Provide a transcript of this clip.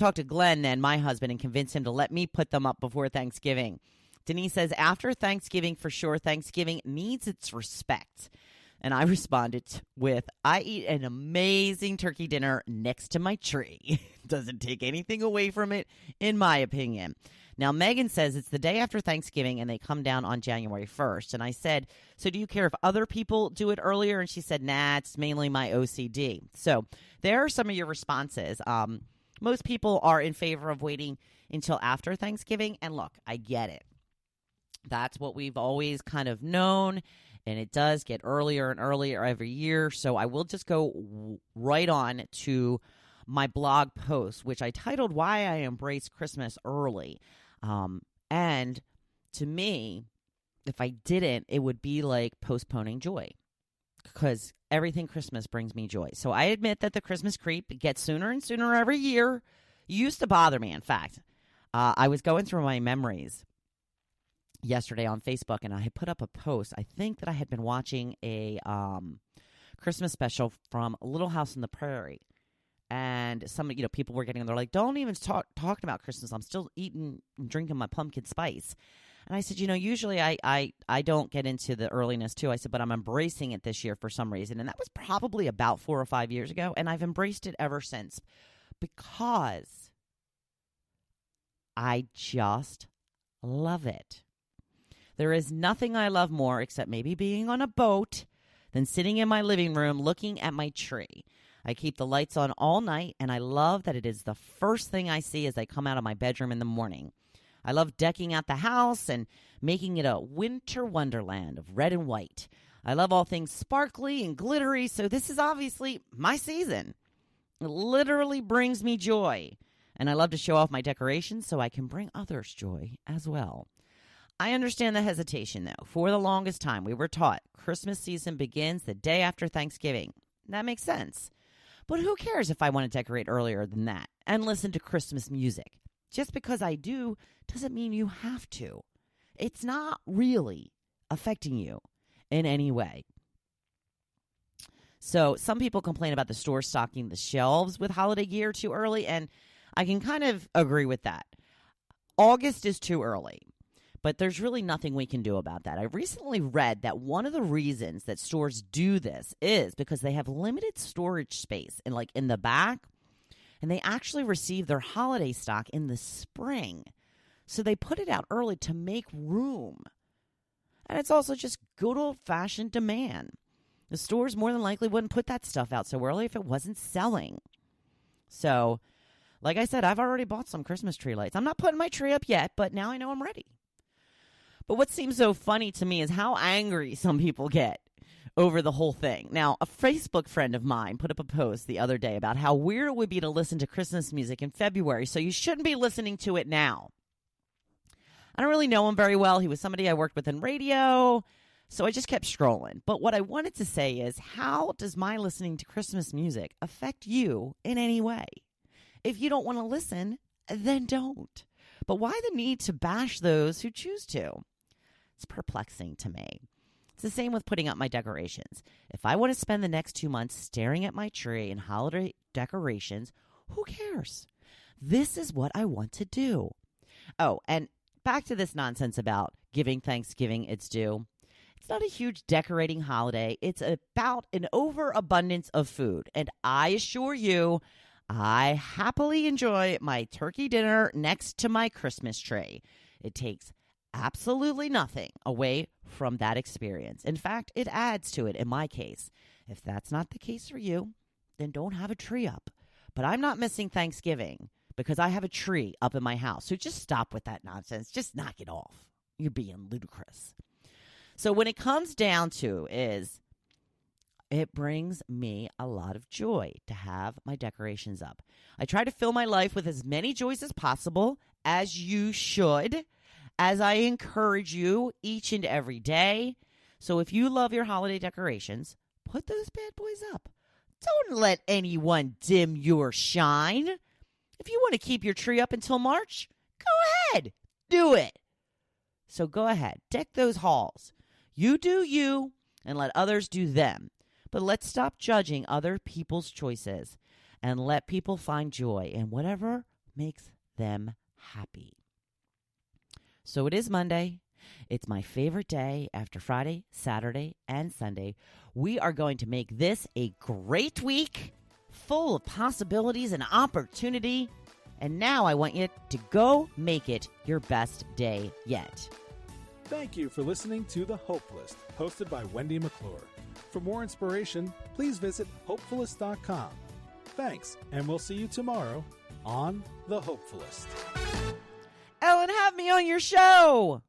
talk to Glenn, then my husband, and convince him to let me put them up before Thanksgiving. Denise says, after Thanksgiving, for sure, Thanksgiving needs its respect. And I responded with, I eat an amazing turkey dinner next to my tree. Doesn't take anything away from it, in my opinion. Now, Megan says it's the day after Thanksgiving and they come down on January 1st. And I said, so do you care if other people do it earlier? And she said, nah, it's mainly my OCD. So there are some of your responses. Most people are in favor of waiting until after Thanksgiving. And look, I get it. That's what we've always kind of known. And it does get earlier and earlier every year. So I will just go right on to my blog post, which I titled Why I Embrace Christmas Early. And to me, if I didn't, it would be like postponing joy, because everything Christmas brings me joy. So I admit that the Christmas creep gets sooner and sooner every year. It used to bother me. In fact, I was going through my memories yesterday on Facebook, and I had put up a post. I think that I had been watching a Christmas special from Little House on the Prairie. And some, people were getting, they're like, don't even talking about Christmas. I'm still eating and drinking my pumpkin spice. And I said, usually I don't get into the earliness too. I said, but I'm embracing it this year for some reason. And that was probably about 4 or 5 years ago. And I've embraced it ever since because I just love it. There is nothing I love more, except maybe being on a boat, than sitting in my living room looking at my tree. I keep the lights on all night, and I love that it is the first thing I see as I come out of my bedroom in the morning. I love decking out the house and making it a winter wonderland of red and white. I love all things sparkly and glittery, so this is obviously my season. It literally brings me joy, and I love to show off my decorations so I can bring others joy as well. I understand the hesitation, though. For the longest time, we were taught Christmas season begins the day after Thanksgiving. That makes sense. But who cares if I want to decorate earlier than that and listen to Christmas music? Just because I do doesn't mean you have to. It's not really affecting you in any way. So some people complain about the store stocking the shelves with holiday gear too early, and I can kind of agree with that. August is too early. But there's really nothing we can do about that. I recently read that one of the reasons that stores do this is because they have limited storage space in the back, and they actually receive their holiday stock in the spring. So they put it out early to make room. And it's also just good old-fashioned demand. The stores more than likely wouldn't put that stuff out so early if it wasn't selling. So, like I said, I've already bought some Christmas tree lights. I'm not putting my tree up yet, but now I know I'm ready. But what seems so funny to me is how angry some people get over the whole thing. Now, a Facebook friend of mine put up a post the other day about how weird it would be to listen to Christmas music in February, so you shouldn't be listening to it now. I don't really know him very well. He was somebody I worked with in radio, so I just kept scrolling. But what I wanted to say is, how does my listening to Christmas music affect you in any way? If you don't want to listen, then don't. But why the need to bash those who choose to? It's perplexing to me. It's the same with putting up my decorations. If I want to spend the next 2 months staring at my tree and holiday decorations, who cares? This is what I want to do. Oh, and back to this nonsense about giving Thanksgiving its due. It's not a huge decorating holiday. It's about an overabundance of food. And I assure you, I happily enjoy my turkey dinner next to my Christmas tree. It takes absolutely nothing away from that experience. In fact, it adds to it in my case. If that's not the case for you, then don't have a tree up. But I'm not missing Thanksgiving because I have a tree up in my house. So just stop with that nonsense. Just knock it off. You're being ludicrous. So when it comes down to is, it brings me a lot of joy to have my decorations up. I try to fill my life with as many joys as possible, as you should, as I encourage you each and every day. So if you love your holiday decorations, put those bad boys up. Don't let anyone dim your shine. If you want to keep your tree up until March, go ahead. Do it. So go ahead. Deck those halls. You do you, and let others do them. But let's stop judging other people's choices and let people find joy in whatever makes them happy. So it is Monday. It's my favorite day after Friday, Saturday, and Sunday. We are going to make this a great week, full of possibilities and opportunity. And now I want you to go make it your best day yet. Thank you for listening to The Hopefulist, hosted by Wendy McClure. For more inspiration, please visit Hopefulist.com. Thanks, and we'll see you tomorrow on The Hopefulist. Ellen, have me on your show.